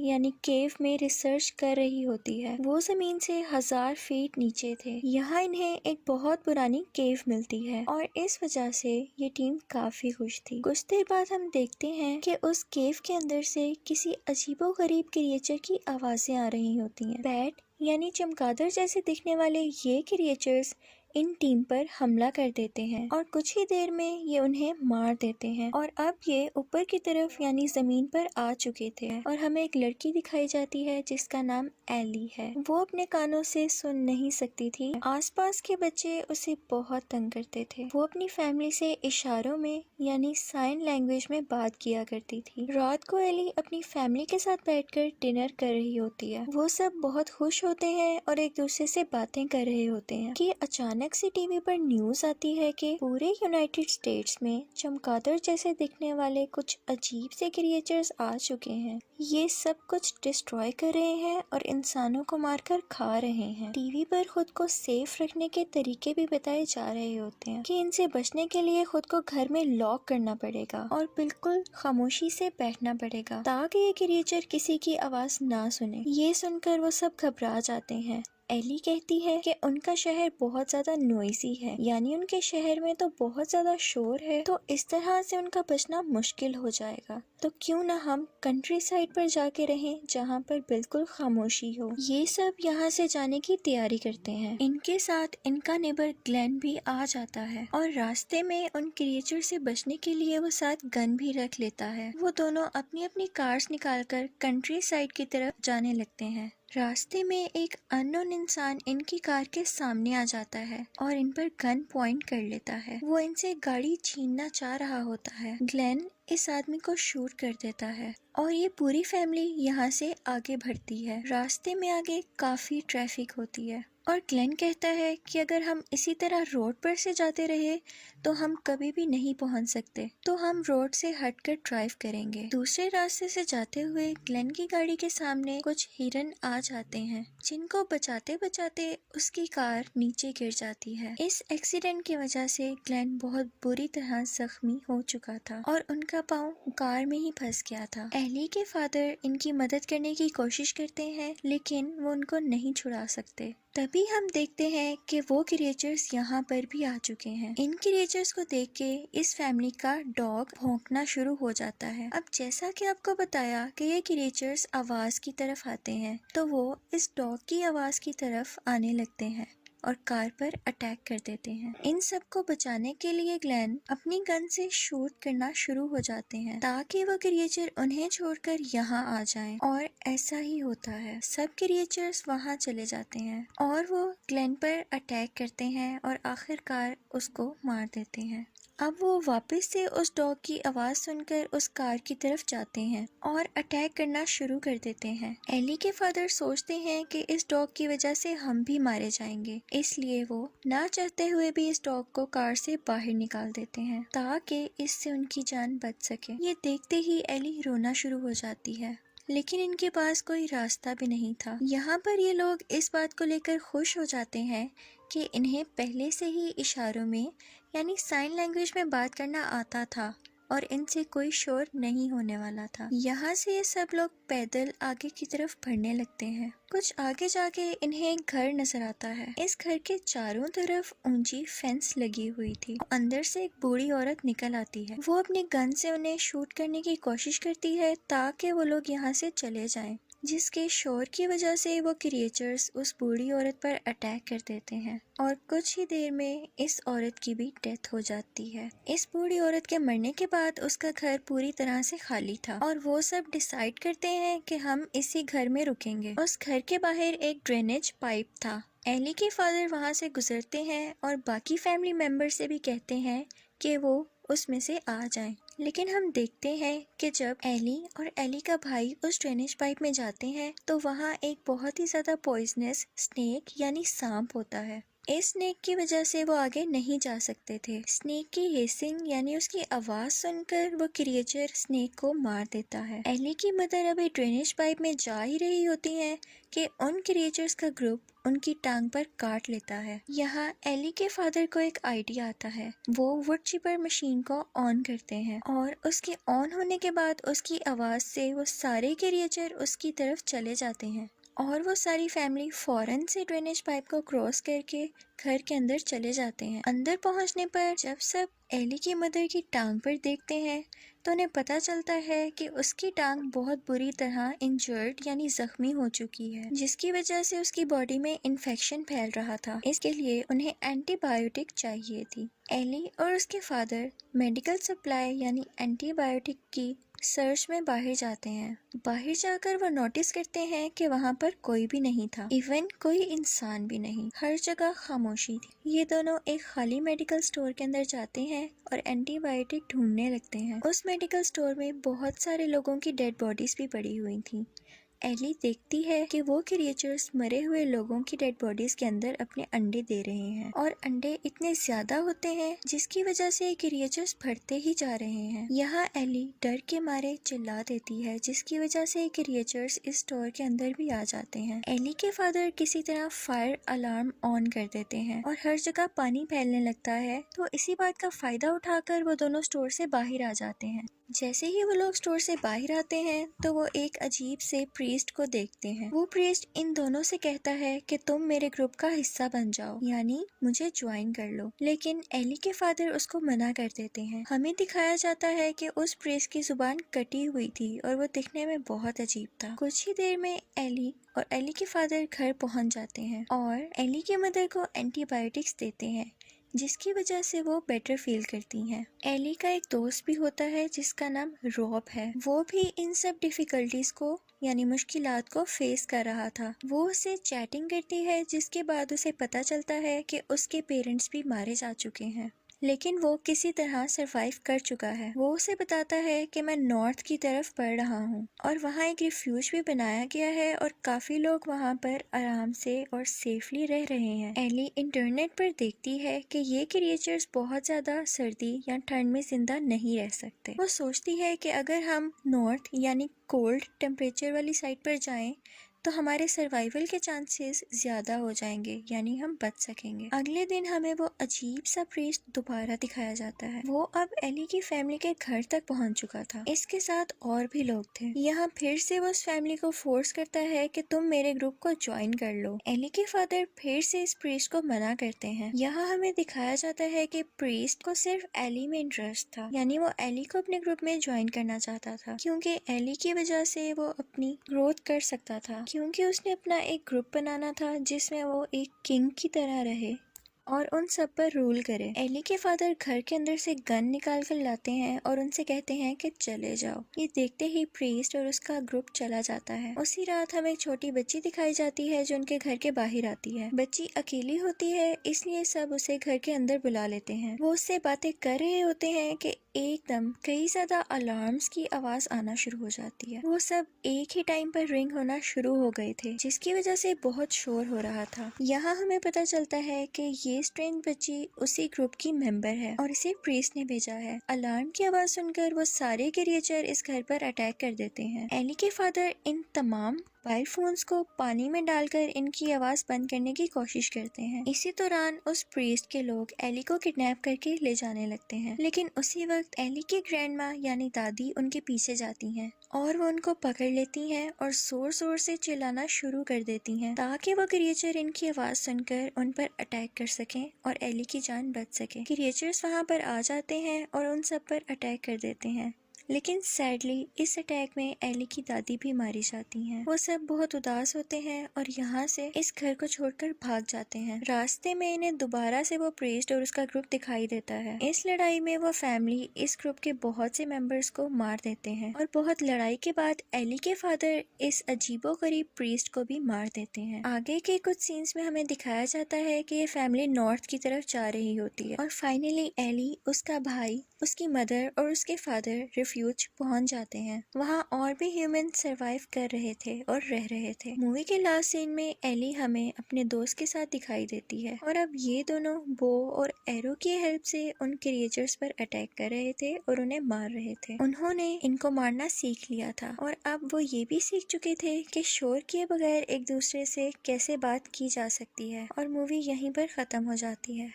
یعنی کیو میں ریسرچ کر رہی ہوتی ہے۔ وہ زمین سے 1000 فیٹ نیچے تھے۔ یہاں انہیں ایک بہت پرانی کیو ملتی ہے اور اس وجہ سے یہ ٹیم کافی خوش تھی۔ کچھ دیر بعد ہم دیکھتے ہیں کہ اس کیو کے اندر سے کسی عجیب و غریب کریچر کی آوازیں آ رہی ہوتی ہیں۔ بیٹ یعنی چمگادڑ جیسے دکھنے والے یہ کریچرز ان ٹیم پر حملہ کر دیتے ہیں اور کچھ ہی دیر میں یہ انہیں مار دیتے ہیں، اور اب یہ اوپر کی طرف یعنی زمین پر آ چکے تھے اور ہمیں ایک لڑکی دکھائی جاتی ہے جس کا نام ایلی ہے۔ وہ اپنے کانوں سے سن نہیں سکتی تھی۔ آس پاس کے بچے اسے بہت تنگ کرتے تھے۔ وہ اپنی فیملی سے اشاروں میں یعنی سائن لینگویج میں بات کیا کرتی تھی۔ رات کو ایلی اپنی فیملی کے ساتھ بیٹھ کر ڈنر کر رہی ہوتی ہے۔ وہ سب بہت خوش ہوتے ہیں اور ایک دوسرے سے باتیں کر رہے ہوتے ہیں کہ اچانک سے ٹی وی پر نیوز آتی ہے کہ پورے یونائٹڈ اسٹیٹس میں چمگادڑ جیسے دکھنے والے کچھ عجیب سے کریچرز آ چکے ہیں۔ یہ سب کچھ ڈسٹروائے کر رہے ہیں اور انسانوں کو مار کر کھا رہے ہیں۔ ٹی وی پر خود کو سیف رکھنے کے طریقے بھی بتائے جا رہے ہوتے ہیں کہ ان سے بچنے کے لیے خود کو گھر میں لاک کرنا پڑے گا اور بالکل خاموشی سے بیٹھنا پڑے گا تاکہ یہ کریچر کسی کی آواز نہ سنے۔ یہ سن کر وہ سب گھبرا جاتے ہیں۔ ایلی کہتی ہے کہ ان کا شہر بہت زیادہ نوائزی ہے، یعنی ان کے شہر میں تو بہت زیادہ شور ہے، تو اس طرح سے ان کا بچنا مشکل ہو جائے گا، تو کیوں نہ ہم کنٹری سائڈ پر جا کے رہیں جہاں پر بالکل خاموشی ہو۔ یہ سب یہاں سے جانے کی تیاری کرتے ہیں۔ ان کے ساتھ ان کا نیبر گلین بھی آ جاتا ہے اور راستے میں ان کریچر سے بچنے کے لیے وہ ساتھ گن بھی رکھ لیتا ہے۔ وہ دونوں اپنی اپنی کارز نکال کر کنٹری سائڈ کی طرف جانے لگتے ہیں۔ راستے میں ایک انون انسان ان کی کار کے سامنے آ جاتا ہے اور ان پر گن پوائنٹ کر لیتا ہے۔ وہ ان سے گاڑی چھیننا چاہ رہا ہوتا ہے۔ گلین اس آدمی کو شوٹ کر دیتا ہے اور یہ پوری فیملی یہاں سے آگے بڑھتی ہے۔ راستے میں آگے کافی ٹریفک ہوتی ہے اور گلین کہتا ہے کہ اگر ہم اسی طرح روڈ پر سے جاتے رہے تو ہم کبھی بھی نہیں پہنچ سکتے، تو ہم روڈ سے ہٹ کر ڈرائیو کریں گے۔ دوسرے راستے سے جاتے ہوئے گلین کی گاڑی کے سامنے کچھ ہرن آ جاتے ہیں جن کو بچاتے بچاتے اس کی کار نیچے گر جاتی ہے۔ اس ایکسیڈنٹ کی وجہ سے گلین بہت بری طرح زخمی ہو چکا تھا اور ان کا پاؤں کار میں ہی پھنس گیا تھا۔ ایلی کے فادر ان کی مدد کرنے کی کوشش کرتے ہیں لیکن وہ ان کو نہیں چھڑا سکتے۔ تبھی ہم دیکھتے ہیں کہ وہ کریچرز یہاں پر بھی آ چکے ہیں۔ ان کریچرز کو دیکھ کے اس فیملی کا ڈاگ بھونکنا شروع ہو جاتا ہے۔ اب جیسا کہ آپ کو بتایا کہ یہ کریچرز آواز کی طرف آتے ہیں، تو وہ اس ڈاگ کی آواز کی طرف آنے لگتے ہیں اور کار پر اٹیک کر دیتے ہیں۔ ان سب کو بچانے کے لیے گلین اپنی گن سے شوٹ کرنا شروع ہو جاتے ہیں تاکہ وہ کریچر انہیں چھوڑ کر یہاں آ جائیں، اور ایسا ہی ہوتا ہے۔ سب کریچرز وہاں چلے جاتے ہیں اور وہ گلین پر اٹیک کرتے ہیں اور آخر کار اس کو مار دیتے ہیں۔ اب وہ واپس سے اس ڈاگ کی آواز سن کر اس کار کی طرف جاتے ہیں اور اٹیک کرنا شروع کر دیتے ہیں۔ ایلی کے فادر سوچتے ہیں کہ اس ڈاگ کی وجہ سے ہم بھی مارے جائیں گے، اس لیے وہ نہ چاہتے ہوئے بھی اس ڈاگ کو کار سے باہر نکال دیتے ہیں تاکہ اس سے ان کی جان بچ سکے۔ یہ دیکھتے ہی ایلی رونا شروع ہو جاتی ہے، لیکن ان کے پاس کوئی راستہ بھی نہیں تھا۔ یہاں پر یہ لوگ اس بات کو لے کر خوش ہو جاتے ہیں کہ انہیں پہلے سے ہی اشاروں میں یعنی سائن لینگویج میں بات کرنا آتا تھا اور ان سے کوئی شور نہیں ہونے والا تھا۔ یہاں سے یہ سب لوگ پیدل آگے کی طرف بڑھنے لگتے ہیں۔ کچھ آگے جا کے انہیں ایک گھر نظر آتا ہے۔ اس گھر کے چاروں طرف اونچی فینس لگی ہوئی تھی۔ اندر سے ایک بوڑھی عورت نکل آتی ہے۔ وہ اپنی گن سے انہیں شوٹ کرنے کی کوشش کرتی ہے تاکہ وہ لوگ یہاں سے چلے جائیں، جس کے شور کی وجہ سے وہ کریچرز اس بوڑھی عورت پر اٹیک کر دیتے ہیں اور کچھ ہی دیر میں اس عورت کی بھی ڈیتھ ہو جاتی ہے۔ اس بوڑھی عورت کے مرنے کے بعد اس کا گھر پوری طرح سے خالی تھا اور وہ سب ڈیسائیڈ کرتے ہیں کہ ہم اسی گھر میں رکیں گے۔ اس گھر کے باہر ایک ڈرینیج پائپ تھا۔ ایلی کے فادر وہاں سے گزرتے ہیں اور باقی فیملی ممبر سے بھی کہتے ہیں کہ وہ اس میں سے آ جائیں، لیکن ہم دیکھتے ہیں کہ جب ایلی اور ایلی کا بھائی اس ڈرینیج پائپ میں جاتے ہیں تو وہاں ایک بہت ہی زیادہ پوائزنس سنیک یعنی سانپ ہوتا ہے اس स्नेक की वजह से वो आगे नहीं जा सकते थे। स्नेक की हिसिंग यानी उसकी आवाज सुनकर वो क्रिएचर स्नेक को मार देता है। एली की मदर अभी ड्रेनेज पाइप में जा ही रही होती हैं कि उन क्रिएचर्स का ग्रुप उनकी टांग पर काट लेता है। यहाँ एली के फादर को एक आइडिया आता है। वो वुड चिपर मशीन को ऑन करते हैं और उसके ऑन होने के बाद उसकी आवाज से वो सारे क्रिएचर उसकी तरफ चले जाते हैं और वो सारी फैमिली फौरन से ड्रेनेज पाइप को क्रॉस करके घर के अंदर चले जाते हैं। अंदर पहुंचने पर जब सब एली की मदर की टांग पर देखते हैं तो उन्हें पता चलता है कि उसकी टांग बहुत बुरी तरह इंजर्ड यानी जख्मी हो चुकी है, जिसकी वजह से उसकी बॉडी में इन्फेक्शन फैल रहा था। इसके लिए उन्हें एंटीबायोटिक चाहिए थी। एली और उसके फादर मेडिकल सप्लाई यानी एंटीबायोटिक की सर्च में बाहर जाते हैं। बाहर जाकर वो नोटिस करते हैं कि वहाँ पर कोई भी नहीं था, इवन कोई इंसान भी नहीं। हर जगह खामोशी थी। ये दोनों एक खाली मेडिकल स्टोर के अंदर जाते हैं और एंटीबायोटिक ढूंढने लगते हैं। उस मेडिकल स्टोर में बहुत सारे लोगों की डेड बॉडीज भी पड़ी हुई थी। एली देखती है कि वो क्रिएचर्स मरे हुए लोगों की डेड बॉडीज के अंदर अपने अंडे दे रहे हैं और अंडे इतने ज्यादा होते हैं जिसकी वजह से क्रिएचर्स बढ़ते ही जा रहे हैं। यहाँ एली डर के मारे चिल्ला देती है, जिसकी वजह से क्रिएचर्स इस स्टोर के अंदर भी आ जाते हैं। एली के फादर किसी तरह फायर अलार्म ऑन कर देते हैं और हर जगह पानी फैलने लगता है, तो इसी बात का फायदा उठाकर वो दोनों स्टोर से बाहर आ जाते हैं। जैसे ही वो लोग स्टोर से बाहर आते हैं तो वो एक अजीब से प्रीस्ट को देखते हैं। वो प्रीस्ट इन दोनों से कहता है कि तुम मेरे ग्रुप का हिस्सा बन जाओ, यानी मुझे ज्वाइन कर लो। लेकिन एली के फादर उसको मना कर देते हैं। हमें दिखाया जाता है कि उस प्रीस्ट की जुबान कटी हुई थी और वो दिखने में बहुत अजीब था। कुछ ही देर में एली और एली के फादर घर पहुंच जाते हैं और एली के मदर को एंटीबायोटिक्स देते हैं, जिसकी वजह से वो बेटर फील करती हैं। एली का एक दोस्त भी होता है जिसका नाम रॉब है। वो भी इन सब डिफिकल्टीज को यानी मुश्किलात को फेस कर रहा था। वो उससे चैटिंग करती है, जिसके बाद उसे पता चलता है कि उसके पेरेंट्स भी मारे जा चुके हैं, लेकिन वो किसी तरह सरवाइव कर चुका है। वो उसे बताता है कि मैं नॉर्थ की तरफ पढ़ रहा हूँ और वहाँ एक रिफ्यूज भी बनाया गया है और काफी लोग वहाँ पर आराम से और सेफली रह रहे हैं। एली इंटरनेट पर देखती है कि ये क्रिएचर्स बहुत ज्यादा सर्दी या ठंड में जिंदा नहीं रह सकते। वो सोचती है कि अगर हम नॉर्थ यानी कोल्ड टेम्परेचर वाली साइड पर जाएं तो हमारे सर्वाइवल के चांसेस ज्यादा हो जाएंगे, यानी हम बच सकेंगे। अगले दिन हमें वो अजीब सा प्रीस्ट दोबारा दिखाया जाता है। वो अब एली की फैमिली के घर तक पहुंच चुका था। इसके साथ और भी लोग थे। यहाँ फिर से वो उस फैमिली को फोर्स करता है कि तुम मेरे ग्रुप को ज्वाइन कर लो। एली के फादर फिर से इस प्रीस्ट को मना करते हैं। यहाँ हमें दिखाया जाता है कि प्रीस्ट को सिर्फ एली में इंटरेस्ट था, यानी वो एली को अपने ग्रुप में ज्वाइन करना चाहता था, क्योंकि एली की वजह से वो अपनी ग्रोथ कर सकता था, क्योंकि उसने अपना एक ग्रुप बनाना था जिसमें वो एक किंग की तरह रहे और उन सब पर रूल करे। एली के फादर घर के अंदर से गन निकाल कर लाते हैं और उनसे कहते हैं कि चले जाओ। ये देखते ही प्रीस्ट और उसका ग्रुप चला जाता है। उसी रात हमें एक छोटी बच्ची दिखाई जाती है जो उनके घर के बाहर आती है। बच्ची अकेली होती है, इसलिए सब उसे घर के अंदर बुला लेते हैं। वो उससे बातें कर रहे होते हैं कि एकदम कई ज्यादा अलार्म्स की आवाज आना शुरू हो जाती है। वो सब एक ही टाइम पर रिंग होना शुरू हो गए थे, जिसकी वजह से बहुत शोर हो रहा था। यहाँ हमें पता चलता है कि ये स्ट्रेंज बच्ची उसी ग्रुप की मेंबर है और इसे प्रीस्ट ने भेजा है। अलार्म की आवाज सुनकर वो सारे क्रिएचर इस घर पर अटैक कर देते हैं। एली के फादर इन तमाम मोबाइल फोन्स को पानी में डालकर इनकी आवाज बंद करने की कोशिश करते हैं। इसी दौरान उस प्रीस्ट के लोग एली को किडनैप करके ले जाने लगते हैं, लेकिन उसी वक्त एली की ग्रैंड माँ यानी दादी उनके पीछे जाती हैं और वो उनको पकड़ लेती हैं और जोर जोर से चिल्लाना शुरू कर देती हैं ताकि वो क्रिएचर इनकी आवाज सुनकर उन पर अटैक कर सकें और एली की जान बच सके। क्रिएचर्स वहाँ पर आ जाते हैं और उन सब पर अटैक कर देते हैं, लेकिन सैडली इस अटैक में एली की दादी भी मारी जाती हैं। वो सब बहुत उदास होते हैं और यहाँ से इस घर को छोड़कर भाग जाते हैं। रास्ते में इन्हें दोबारा से वो प्रीस्ट और उसका ग्रुप दिखाई देता है। इस लड़ाई में वो फैमिली इस ग्रुप के बहुत से मेंबर्स को मार देते हैं और बहुत लड़ाई के बाद एली के फादर इस अजीबोगरीब प्रीस्ट को भी मार देते हैं। आगे के कुछ सीन्स में हमें दिखाया जाता है कि ये फैमिली नॉर्थ की तरफ जा रही होती है और फाइनली एली, उसका भाई, उसकी मदर और उसके फादर ریفیوج پہنچ جاتے ہیں۔ وہاں اور بھی ہیومن سروائیو کر رہے تھے اور رہ رہے تھے۔ مووی کے لاسٹ سین میں ایلی ہمیں اپنے دوست کے ساتھ دکھائی دیتی ہے اور اب یہ دونوں بو اور ایرو کی ہیلپ سے ان کریچرز پر اٹیک کر رہے تھے اور انہیں مار رہے تھے۔ انہوں نے ان کو مارنا سیکھ لیا تھا اور اب وہ یہ بھی سیکھ چکے تھے کہ شور کیے بغیر ایک دوسرے سے کیسے بات کی جا سکتی ہے، اور مووی یہیں پر ختم ہو جاتی ہے۔